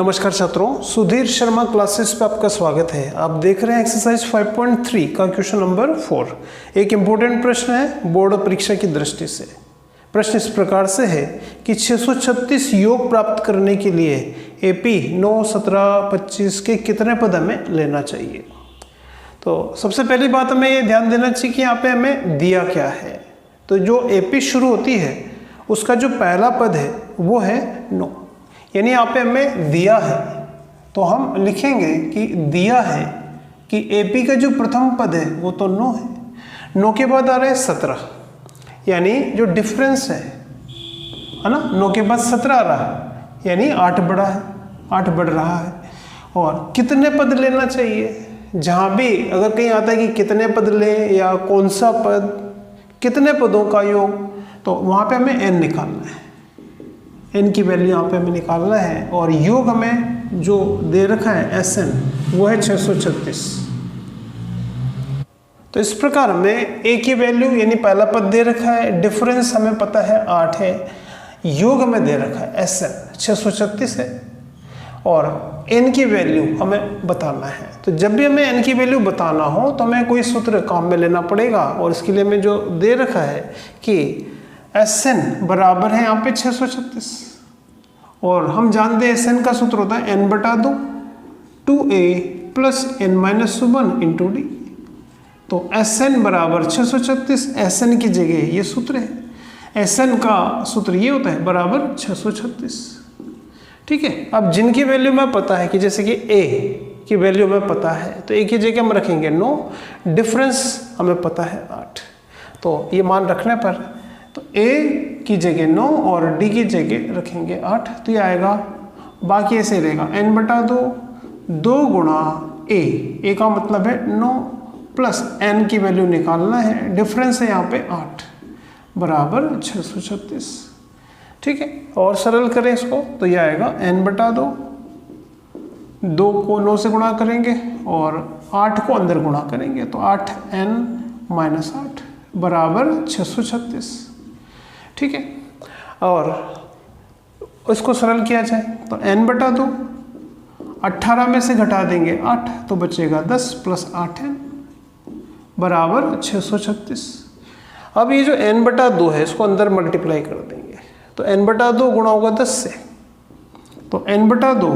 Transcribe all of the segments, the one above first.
नमस्कार छात्रों, सुधीर शर्मा क्लासेस पे आपका स्वागत है। आप देख रहे हैं एक्सरसाइज 5.3 का क्वेश्चन नंबर 4। एक इम्पोर्टेंट प्रश्न है बोर्ड परीक्षा की दृष्टि से। प्रश्न इस प्रकार से है कि 636 योग प्राप्त करने के लिए एपी 9, 17, 25 के कितने पद हमें लेना चाहिए। तो सबसे पहली बात हमें ये ध्यान देना चाहिए कि यहाँ पे हमें दिया क्या है। तो जो एपी शुरू होती है उसका जो पहला पद है वो है 9, यानी यहाँ पे हमें दिया है तो हम लिखेंगे कि दिया है कि एपी का जो प्रथम पद है वो तो 9 है। 9 के बाद आ रहा है 17, यानी जो डिफरेंस है ना, 9 के बाद 17 आ रहा है यानी 8 बढ़ा है, 8 बढ़ रहा है। और कितने पद लेना चाहिए, जहाँ भी अगर कहीं आता है कि कितने पद लें या कौन सा पद, कितने पदों का योग, तो वहाँ पे हमें n निकालना है। n की वैल्यू यहाँ पे हमें निकालना है और योग हमें जो दे रखा है Sn वो है 636। तो इस प्रकार हमें a की वैल्यू यानी पहला पद दे रखा है, डिफरेंस हमें पता है 8 है, योग हमें दे रखा है Sn 636 है और n की वैल्यू हमें बताना है। तो जब भी हमें n की वैल्यू बताना हो तो हमें कोई सूत्र काम में लेना पड़ेगा और इसके लिए हमें जो दे रखा है कि Sn बराबर है यहाँ पे 636 और हम जानते हैं Sn का सूत्र होता है n बटा 2 2a plus n minus 1 into d. तो Sn बराबर 636, Sn की जगह ये सूत्र है, Sn का सूत्र ये होता है बराबर 636। ठीक है, अब जिनकी वैल्यू में पता है कि जैसे कि a की वैल्यू हमें पता है तो a की जगह हम रखेंगे 9, डिफरेंस हमें पता है 8। तो ये मान रखने पर तो a की जगह 9 और d की जगह रखेंगे 8, तो ये आएगा, बाकी ऐसे ही रहेगा n बटा 2 गुणा a का मतलब है 9 प्लस n की वैल्यू निकालना है, डिफरेंस है यहाँ पे 8 बराबर 636। ठीक है, और सरल करें इसको तो ये आएगा n बटा 2 को 9 से गुणा करेंगे और 8 को अंदर गुणा करेंगे तो 8n माइनस 8 बराबर 636। ठीक है, और इसको सरल किया जाए तो n बटा 2 18 में से घटा देंगे 8 तो बचेगा 10 प्लस 8n बराबर 636। अब ये जो n बटा 2 है इसको अंदर मल्टीप्लाई कर देंगे तो n बटा 2 गुणा होगा 10 से, तो n बटा 2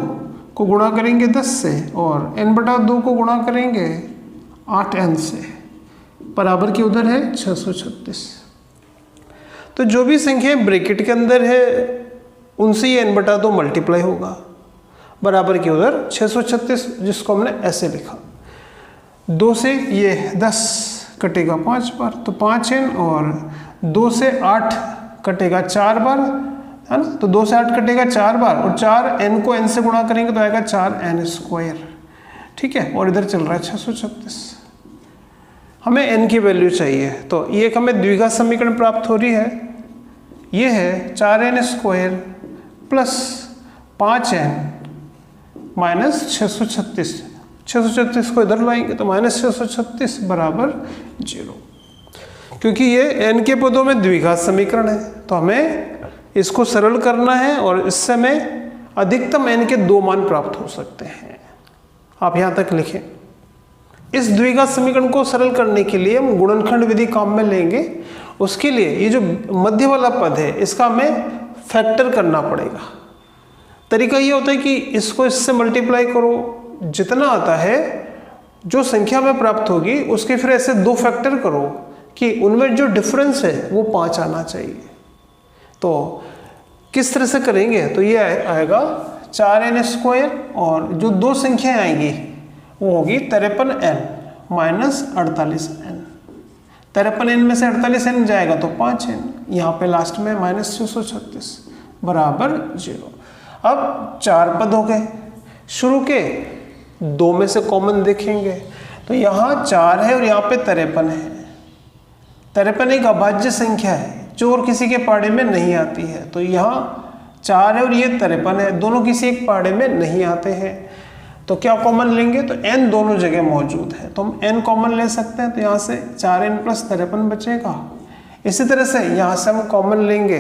को गुणा करेंगे 10 से और n बटा 2 को गुणा करेंगे 8n से, बराबर की उधर है 636। तो जो भी संख्या ब्रैकेट के अंदर है उनसे ये n बटा 2 मल्टीप्लाई होगा, बराबर की उधर 636, जिसको हमने ऐसे लिखा। 2 से ये 10 कटेगा 5 बार तो 5n और 2 से 8 कटेगा 4 बार, है ना, तो 2 से 8 कटेगा 4 बार और 4n को n से गुणा करेंगे तो आएगा 4n स्क्वायर। ठीक है, और इधर चल रहा है 636। हमें n की वैल्यू चाहिए तो ये एक हमें द्विघात समीकरण प्राप्त हो रही है, ये है 4n square plus 5n minus 636। 636 को इधर लाएंगे तो माइनस 636 बराबर 0। क्योंकि ये n के पदों में द्विघात समीकरण है तो हमें इसको सरल करना है और इससे हमें अधिकतम n के 2 मान प्राप्त हो सकते हैं। आप यहाँ तक लिखें। इस द्विघात समीकरण को सरल करने के लिए हम गुणनखंड विधि काम में लेंगे। उसके लिए ये जो मध्य वाला पद है इसका हमें फैक्टर करना पड़ेगा। तरीका ये होता है कि इसको इससे मल्टीप्लाई करो, जितना आता है जो संख्या में प्राप्त होगी उसके फिर ऐसे 2 फैक्टर करो कि उनमें जो डिफरेंस है वो 5 आना चाहिए। तो किस तरह से करेंगे तो ये आएगा 4n स्क्वायर और जो 2 संख्याएं आएंगी वो होगी 53n माइनस 48n। 53n में से 48n जाएगा तो 5n, यहाँ पे लास्ट में माइनस 636 बराबर 0। अब 4 पद हो गए, शुरू के 2 में से कॉमन देखेंगे तो यहाँ 4 है और यहाँ पे 53 है। 53 एक अभाज्य संख्या है जो और किसी के पाड़े में नहीं आती है, तो यहाँ 4 है और ये 53 है, दोनों किसी एक पाड़े में नहीं आते हैं। तो क्या कॉमन लेंगे तो n दोनों जगह मौजूद है तो हम n कॉमन ले सकते हैं, तो यहाँ से 4n प्लस 53 बचेगा। इसी तरह से यहाँ से हम कॉमन लेंगे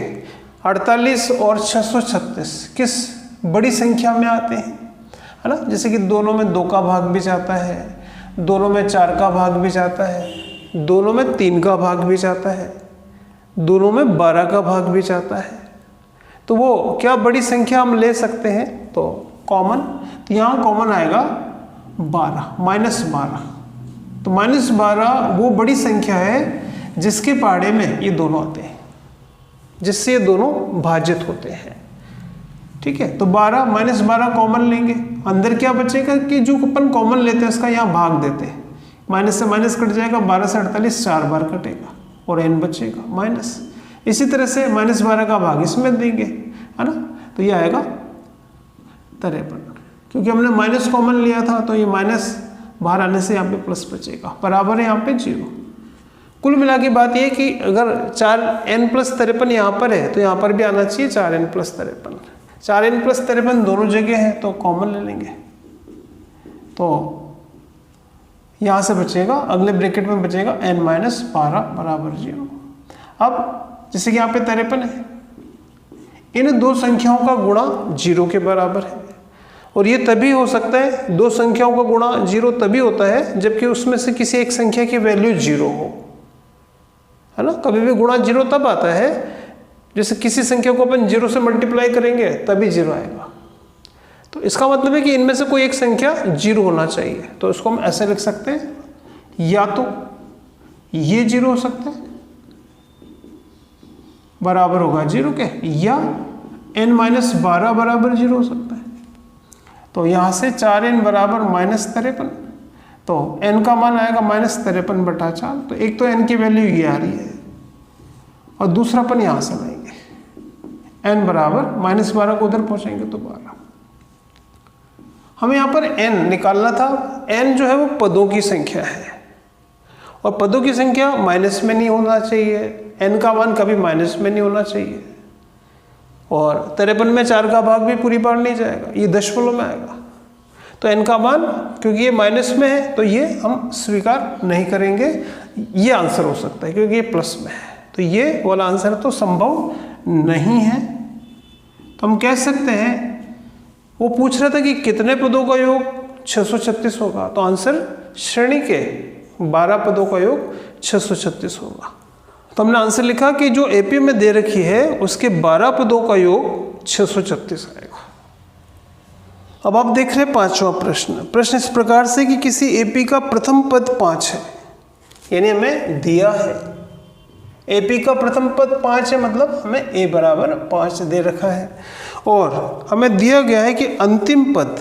48 और 636 किस बड़ी संख्या में आते हैं, है ना। जैसे कि दोनों में 2 का भाग भी जाता है, दोनों में 4 का भाग भी जाता है, दोनों में 3 का भाग भी जाता है, दोनों में 12 का भाग भी जाता है। तो वो क्या बड़ी संख्या हम ले सकते हैं, तो कॉमन, तो यहाँ कॉमन आएगा 12, -12। तो -12 वो बड़ी संख्या है जिसके पाड़े में ये दोनों आते हैं, जिससे ये दोनों भाजित होते हैं, ठीक है। तो 12 -12 कॉमन लेंगे, अंदर क्या बचेगा कि जो अपन कॉमन लेते हैं उसका यहाँ भाग देते हैं, माइनस से माइनस कट जाएगा, 12 से 48 4 बार कटेगा और n बचेगा माइनस। इसी तरह से -12 का भाग इसमें देंगे, है ना। तो ये आएगा 53, क्योंकि हमने माइनस कॉमन लिया था तो ये माइनस बाहर आने से यहाँ पे प्लस बचेगा, बराबर है यहाँ पे 0। कुल मिला के बात ये कि अगर 4n + 53 यहाँ पर है तो यहाँ पर भी आना चाहिए 4n + 53। 4n + 53 दोनों जगह है तो कॉमन ले लेंगे, तो यहाँ से बचेगा, अगले ब्रैकेट में बचेगा n - 12 = 0। अब जैसे कि यहाँ पे 53 है, इन दो संख्याओं का गुणा 0 के बराबर है, और ये तभी हो सकता है, दो संख्याओं का गुणा 0 तभी होता है जबकि उसमें से किसी एक संख्या की वैल्यू 0 हो, है ना। कभी भी गुणा 0 तब आता है जैसे किसी संख्या को अपन 0 से मल्टीप्लाई करेंगे तभी 0 आएगा। तो इसका मतलब है कि इनमें से कोई एक संख्या 0 होना चाहिए, तो इसको हम ऐसे लिख सकते हैं, या तो ये 0 हो सकता है बराबर होगा 0 के, या n - 12 बराबर 0 हो सकता है। तो यहाँ से 4n बराबर -53, तो n का मान आएगा -53/4। तो एक तो n की वैल्यू ये आ रही है और दूसरा अपन यहाँ से लाएंगे, n बराबर -12 को उधर पहुँचेंगे तो 12। हमें यहाँ पर n निकालना था, n जो है वो पदों की संख्या है और पदों की संख्या माइनस में नहीं होना चाहिए, n का मान कभी माइनस में नहीं होना चाहिए, और 53 में 4 का भाग भी पूरी बार नहीं जाएगा, ये दशमलव में आएगा। तो n का मान क्योंकि ये माइनस में है तो ये हम स्वीकार नहीं करेंगे, ये आंसर हो सकता है क्योंकि ये प्लस में है, तो ये वाला आंसर तो संभव नहीं है। तो हम कह सकते हैं, वो पूछ रहा था कि कितने पदों का योग 636 होगा, तो आंसर श्रेणी के 12 पदों का योग 636 होगा। तो हमने आंसर लिखा कि जो एपी में दे रखी है उसके 12 पदों का योग 636 आएगा। अब आप देख रहे हैं 5वां प्रश्न। प्रश्न इस प्रकार से कि किसी एपी का प्रथम पद 5 है, यानी हमें दिया है एपी का प्रथम पद 5 है, मतलब हमें a बराबर 5 दे रखा है, और हमें दिया गया है कि अंतिम पद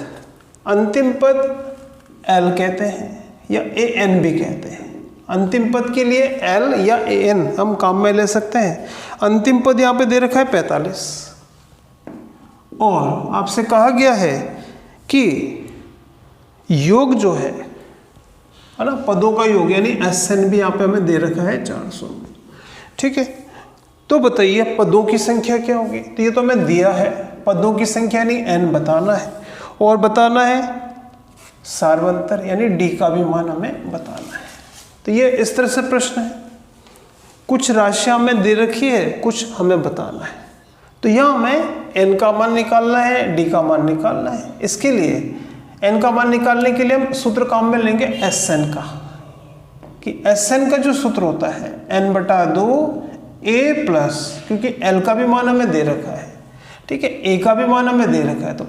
l कहते हैं या an भी कहते हैं। अंतिम पद के लिए l या an हम काम में ले सकते हैं। अंतिम पद यहाँ पे दे रखा है 45, और आपसे कहा गया है कि योग जो है ना, पदों का योग यानी SN भी यहाँ पे हमें दे रखा है 400, ठीक है। तो बताइए पदों की संख्या क्या होगी, तो ये तो हमें दिया है, पदों की संख्या यानी n बताना है, और बताना है सार्वंतर यानी d का भी मान हमें बताना है। तो ये इस तरह से प्रश्न है, कुछ राशियां हमें दे रखी है, कुछ हमें बताना है। तो यहाँ हमें n का मान निकालना है, d का मान निकालना है। इसके लिए n का मान निकालने के लिए हम सूत्र काम में लेंगे Sn का, कि Sn का जो सूत्र होता है n/2 a प्लस, क्योंकि l का भी मान हमें दे रखा है, ठीक है, a का भी मान हमें दे रखा है, तो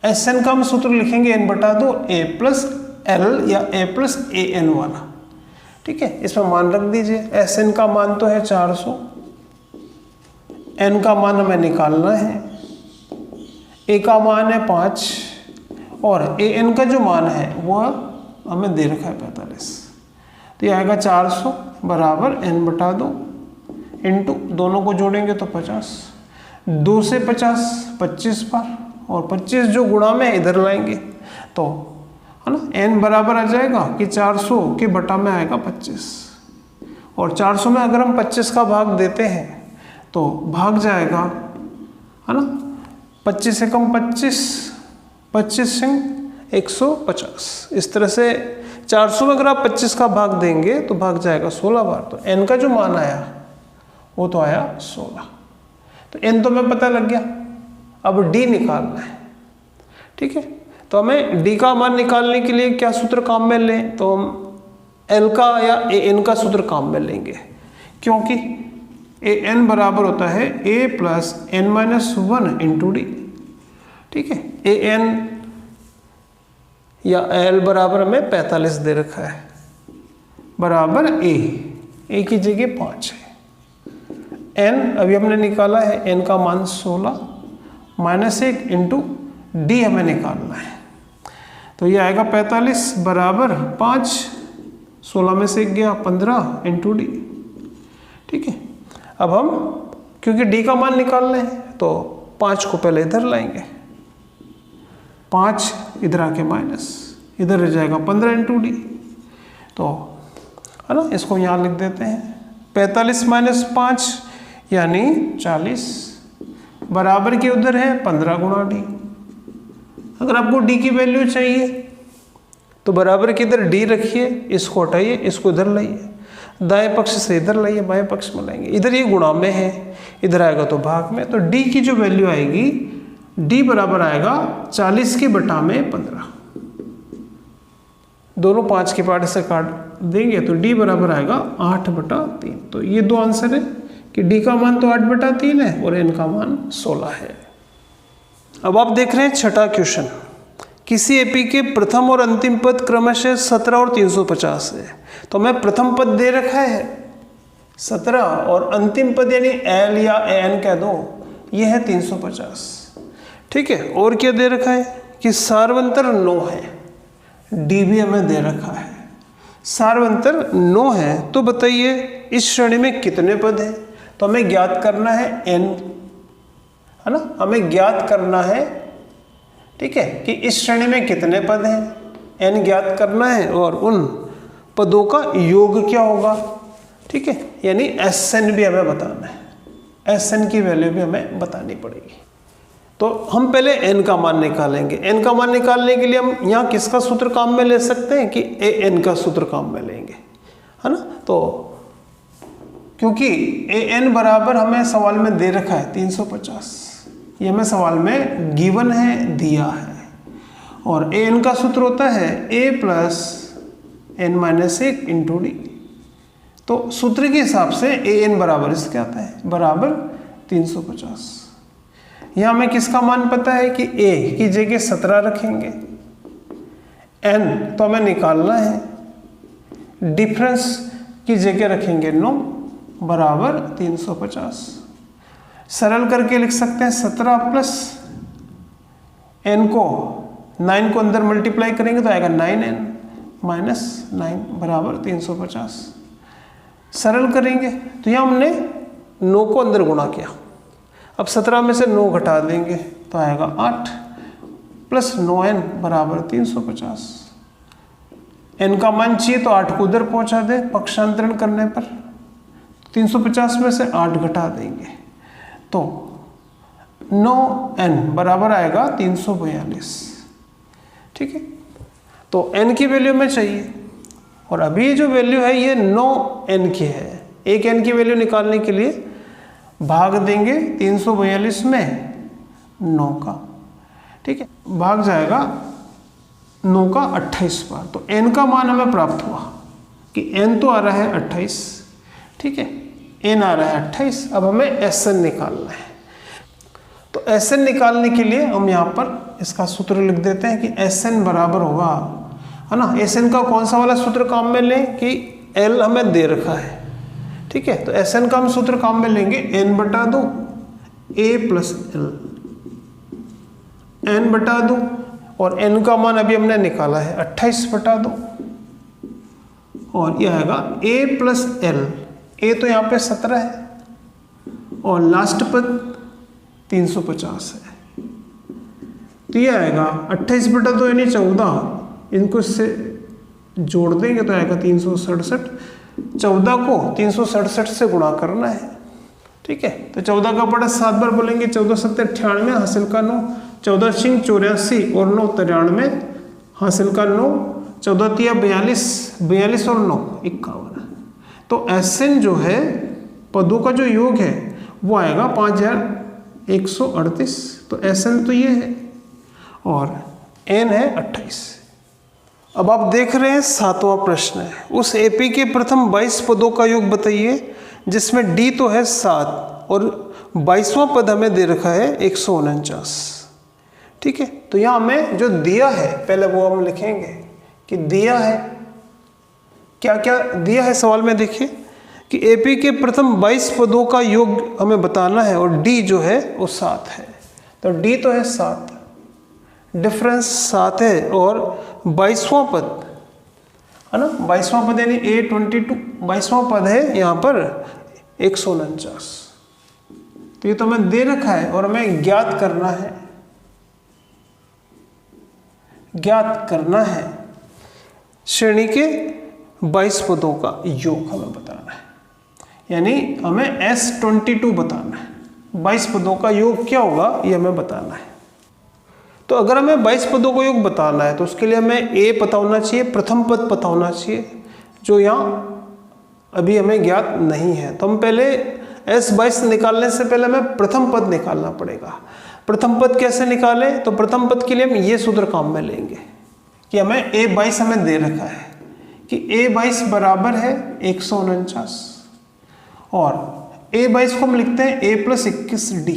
Sn का हम सूत्र लिखेंगे n/2 a प्लस l या a प्लस an वाला, ठीक है। इसमें मान रख दीजिए, Sn का मान तो है 400, n का मान हमें निकालना है, a का मान है 5 और an का जो मान है वो हमें दे रखा है 45। तो ये आएगा 400 बराबर n/2 इंटू, दोनों को जोड़ेंगे तो 50, 2 से 50 25 बार, और 25 जो गुणा में इधर लाएंगे तो है ना n बराबर आ जाएगा कि 400 के बटा में आएगा 25, और 400 में अगर हम 25 का भाग देते हैं तो भाग जाएगा, है ना, 25 से कम 25, 25 से 150। इस तरह से 400 में अगर आप 25 का भाग देंगे तो भाग जाएगा 16 बार, तो n का जो मान आया वो तो आया 16। तो n तो हमें पता लग गया। अब डी निकालना है, ठीक है। तो हमें डी का मान निकालने के लिए क्या सूत्र काम में लें, तो हम एल का या ए एन का सूत्र काम में लेंगे, क्योंकि ए एन बराबर होता है a plus n minus 1 into d, ठीक है। ए एन या एल बराबर हमें 45 दे रखा है, बराबर ए की जगह 5 है। एन अभी हमने निकाला है, एन का मान 16 माइनस 1 इंटू डी हमें निकालना है, तो ये आएगा 45 बराबर 5, 16 में से 1 गया 15 इंटू डी, ठीक है। अब हम क्योंकि डी का मान निकालना है तो 5 को पहले इधर लाएंगे, 5 इधर आके माइनस, इधर रह जाएगा 15 इंटू डी, तो है ना, इसको यहाँ लिख देते हैं 45 माइनस 5 यानी 40 बराबर के उधर है 15 गुणा डी। अगर आपको डी की वैल्यू चाहिए तो बराबर के इधर डी रखिए, इसको हटाइए, इसको इधर लाइए, दाएं पक्ष से इधर लाइए, बाएं पक्ष में लाएंगे, इधर ये गुणा में है, इधर आएगा तो भाग में, तो डी की जो वैल्यू आएगी, डी बराबर आएगा 40 के बटा में 15, दोनों 5 के पार्ट से काट देंगे तो डी बराबर आएगा 8/3। तो ये दो आंसर है कि डी का मान तो 8/3 है और एन का मान 16 है। अब आप देख रहे हैं छठा क्वेश्चन, किसी एपी के प्रथम और अंतिम पद क्रमशः 17 और 350 है। तो हमें प्रथम पद दे रखा है 17 और अंतिम पद यानी एल या एन कह दो, ये है 350, ठीक है। और क्या दे रखा है कि सार्वंतर 9 है, डी भी हमें दे रखा है, सार्वंतर 9 है। तो बताइए इस श्रेणी में कितने पद हैं, तो हमें ज्ञात करना है एन, है ना, हमें ज्ञात करना है, ठीक है, कि इस श्रेणी में कितने पद हैं, एन ज्ञात करना है और उन पदों का योग क्या होगा, ठीक है, यानी एस एन भी हमें बताना है, एस एन की वैल्यू भी हमें बतानी पड़ेगी। तो हम पहले एन का मान निकालेंगे। एन का मान निकालने के लिए हम यहाँ किसका सूत्र काम में ले सकते हैं कि ए एन का सूत्र काम में लेंगे, है ना। तो क्योंकि ए एन बराबर हमें सवाल में दे रखा है 350, ये हमें सवाल में गिवन है, दिया है, और ए एन का सूत्र होता है a plus n minus 1 into d. तो सूत्र के हिसाब से ए एन बराबर इसके आता है, बराबर 350। यहाँ हमें किसका मान पता है कि ए की जगह 17 रखेंगे, एन तो हमें निकालना है, डिफरेंस की जगह रखेंगे 9 बराबर 350। सरल करके लिख सकते हैं 17 प्लस एन को 9 को अंदर मल्टीप्लाई करेंगे तो आएगा 9n माइनस 9 बराबर 350। सरल करेंगे तो यहाँ हमने 9 को अंदर गुणा किया, अब 17 में से 9 घटा देंगे तो आएगा 8 प्लस 9n बराबर 350। n का मान चाहिए तो 8 को उधर पहुंचा दे पक्षांतरण करने पर, 350 में से 8 घटा देंगे तो 9n बराबर आएगा 342, ठीक है। तो n की वैल्यू में चाहिए और अभी जो वैल्यू है ये 9n की है। एक n की वैल्यू निकालने के लिए भाग देंगे 342 में 9 का, ठीक है, भाग जाएगा 9 का 28 बार, तो n का मान हमें प्राप्त हुआ कि n तो आ रहा है 28, ठीक है, n आ रहा है 28। अब हमें Sn निकालना है, तो Sn निकालने के लिए हम यहाँ पर इसका सूत्र लिख देते हैं कि Sn बराबर होगा, है ना। Sn का कौन सा वाला सूत्र काम में लें कि L हमें दे रखा है, ठीक है, तो Sn का हम सूत्र काम में लेंगे n/2 a plus L, n/2 और n का मान अभी हमने निकाला है 28/2 और यह आएगा a प्लस एल, a तो यहाँ पे 17 है और लास्ट पद 350 है, तो ये आएगा 28/2 यानी 14, इनको इससे जोड़ देंगे तो आएगा 367, 14 को 367 से गुणा करना है, ठीक है, तो 14 का बड़ा 7 बार बोलेंगे, 14 7 98 हासिल का 9, 14 सिंह 84 और 9 93 हासिल का 9, 14 तिया 42, 42 और 9 51। तो Sn जो है पदों का जो योग है वो आएगा 5138। तो Sn तो ये है और n है 28। अब आप देख रहे हैं 7वां प्रश्न है, उस एपी के प्रथम 22 पदों का योग बताइए जिसमें d तो है 7 और 22वां पद हमें दे रखा है 149। ठीक है, तो यहाँ हमें जो दिया है पहले वो हम लिखेंगे कि दिया है क्या क्या दिया है सवाल में। देखिए कि एपी के प्रथम 22 पदों का योग हमें बताना है और d जो है वो 7 है। तो d तो है 7, डिफरेंस 7 है और 22वां पद है ना, 22वां पद यानी A22, 22वां पद है यहाँ पर 149। तो ये तो हमें दे रखा है और हमें ज्ञात करना है श्रेणी के 22 पदों का योग हमें बताना है, यानी हमें S22 बताना है। 22 पदों का योग क्या होगा ये हमें बताना है। तो अगर हमें 22 पदों का योग बताना है तो उसके लिए हमें A पता होना चाहिए, प्रथम पद पता होना चाहिए, जो यहाँ अभी हमें ज्ञात नहीं है। तो हम पहले S22 निकालने से पहले हमें प्रथम पद निकालना पड़ेगा। प्रथम पद कैसे निकालें? तो प्रथम पद के लिए हम ये सूत्र काम में लेंगे कि हमें A22 हमें दे रखा है कि A22 बराबर है 149 और A22 को हम लिखते हैं A + 21D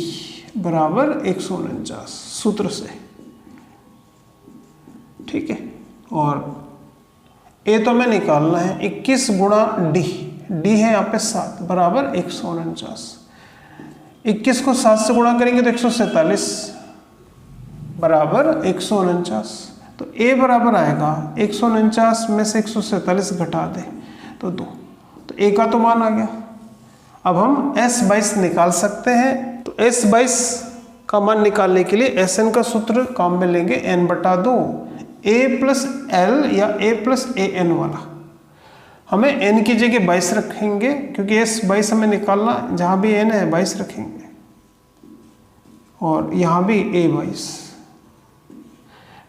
बराबर 149 सूत्र से। ठीक है, और A तो हमें निकालना है 21 गुणा D, D है यहाँ पे 7 बराबर 149। 21 को 7 से गुणा करेंगे तो 147 बराबर 149। तो A बराबर आएगा 149 में से 147 घटा दें तो 2, तो A का तो मान आ गया। अब हम S22 निकाल सकते हैं। तो S22 का मान निकालने के लिए Sn का सूत्र काम में लेंगे n/2 A + L या A + AN वाला। हमें n की जगह 22 रखेंगे क्योंकि S22 हमें निकालना, जहाँ भी n है 22 रखेंगे और यहाँ भी A22।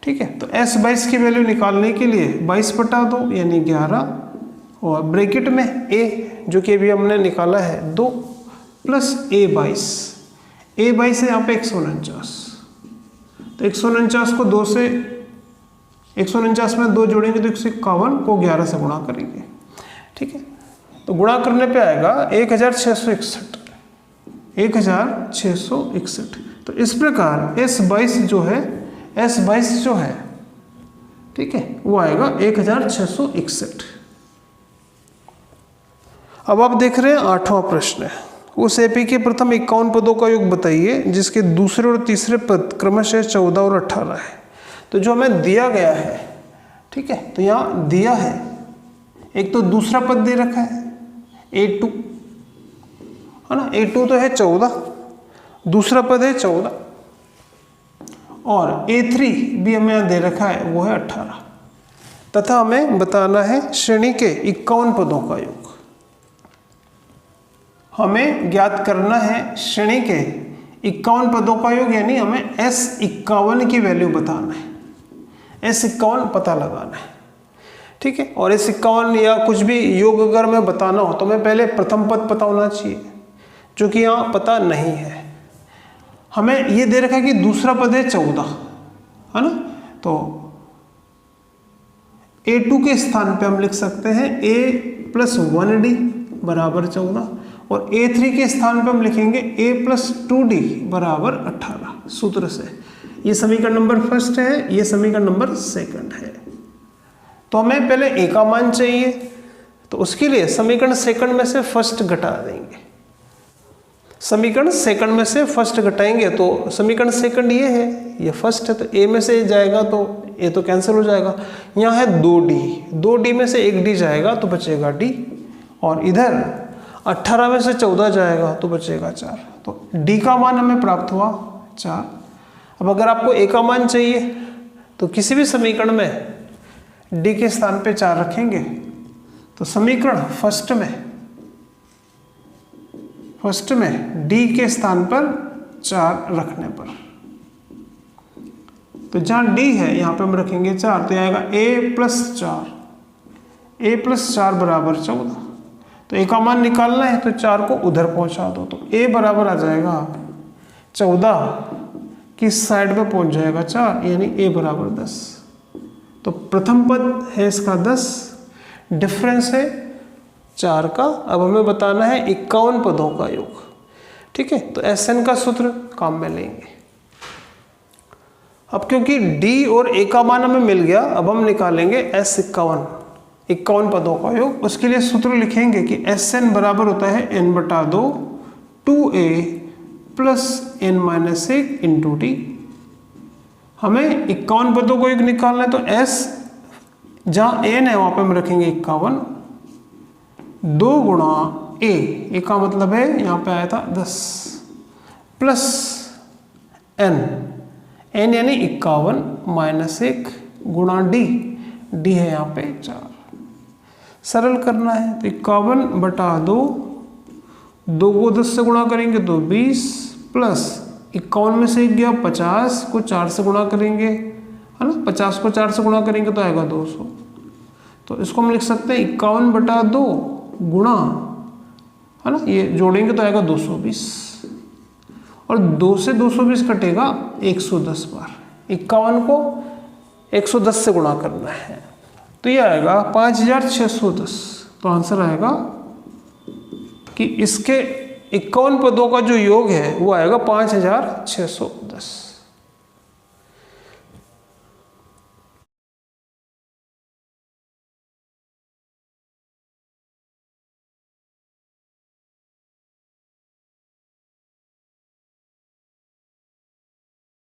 ठीक है, तो S22 की वैल्यू निकालने के लिए 22/2 यानी 11 और ब्रैकेट में A जो कि अभी हमने निकाला है 2 + A22। A22 है यहाँ पे 149। तो 149 को 2 से 149 में 2 जोड़ेंगे तो 151 को 11 से गुणा करेंगे। ठीक है, तो गुणा करने पे आएगा 1661। तो इस प्रकार S22 जो है ठीक है वो आएगा 1661। अब आप देख रहे हैं 8वां प्रश्न है, उस एपी के प्रथम 51 पदों का योग बताइए जिसके दूसरे और तीसरे पद क्रमशः 14 और 18 है। तो जो हमें दिया गया है, ठीक है, तो यहाँ दिया है एक तो दूसरा पद दे रखा है A2 है ना, A2 तो है 14, दूसरा पद है 14 और A3 भी हमें यहाँ दे रखा है वो है 18 तथा हमें बताना है श्रेणी के 51 पदों का योग। हमें ज्ञात करना है श्रेणी के 51 पदों का योग, यानी हमें S51 की वैल्यू बताना है, S51 पता लगाना है। ठीक है, और S51 या कुछ भी योग अगर हमें बताना हो तो हमें पहले प्रथम पद पता होना चाहिए जो कि यहाँ पता नहीं है। हमें ये दे रखा है कि दूसरा पद है 14 है ना, तो A2 के स्थान पे हम लिख सकते हैं A + 1D बराबर 14 और A3 के स्थान पे हम लिखेंगे A + 2D बराबर 18 सूत्र से। ये समीकरण नंबर फर्स्ट है, ये समीकरण नंबर सेकंड है। तो हमें पहले A का मान चाहिए, तो उसके लिए समीकरण सेकंड में से फर्स्ट घटा देंगे। समीकरण सेकंड में से फर्स्ट घटाएंगे तो समीकरण सेकंड ये है, ये फर्स्ट है, तो A में से जाएगा तो A तो कैंसिल हो जाएगा। यहाँ है 2D में से 1D जाएगा तो बचेगा D और इधर 18 में से 14 जाएगा तो बचेगा 4। तो D का मान हमें प्राप्त हुआ 4। अब अगर आपको A का मान चाहिए तो किसी भी समीकरण में D के स्थान पे 4 रखेंगे तो समीकरण फर्स्ट में D के स्थान पर 4 रखने पर, तो जहाँ D है यहाँ पे हम रखेंगे 4 तो आएगा A + 4 बराबर 14। तो A का मान निकालना है तो 4 को उधर पहुँचा दो, तो A बराबर आ जाएगा 14 किस साइड पे पहुंच जाएगा 4, यानी a बराबर 10। तो प्रथम पद है इसका 10, डिफरेंस है 4 का। अब हमें बताना है 51 पदों का योग। ठीक है, तो SN का सूत्र काम में लेंगे। अब क्योंकि D और A का मान हमें मिल गया, अब हम निकालेंगे S51, 51 पदों का योग। उसके लिए सूत्र लिखेंगे कि SN बराबर होता है n/2 2a plus n-1 into D. हमें 51 पदों को योग निकालना है, तो S जहाँ n है वहाँ पे हम रखेंगे 51, 2 गुणा a का मतलब है यहाँ पे आया था 10, प्लस n यानी 51 माइनस 1 गुणा d है यहाँ पे 4। सरल करना है तो 51/2, 2 को 10 से गुणा करेंगे तो 20, प्लस 51 में से 1 गया 50 को 4 से गुणा करेंगे, है ना, 50 को 4 से गुणा करेंगे तो आएगा 200। तो इसको हम लिख सकते हैं 51/2 गुणा, है ना, ये जोड़ेंगे तो आएगा 220, और 2 से 220 कटेगा 110 बार। 51 को 110 से गुणा करना है तो ये आएगा 5610। तो आंसर आएगा कि इसके 51 पदों का जो योग है वो आएगा 5610।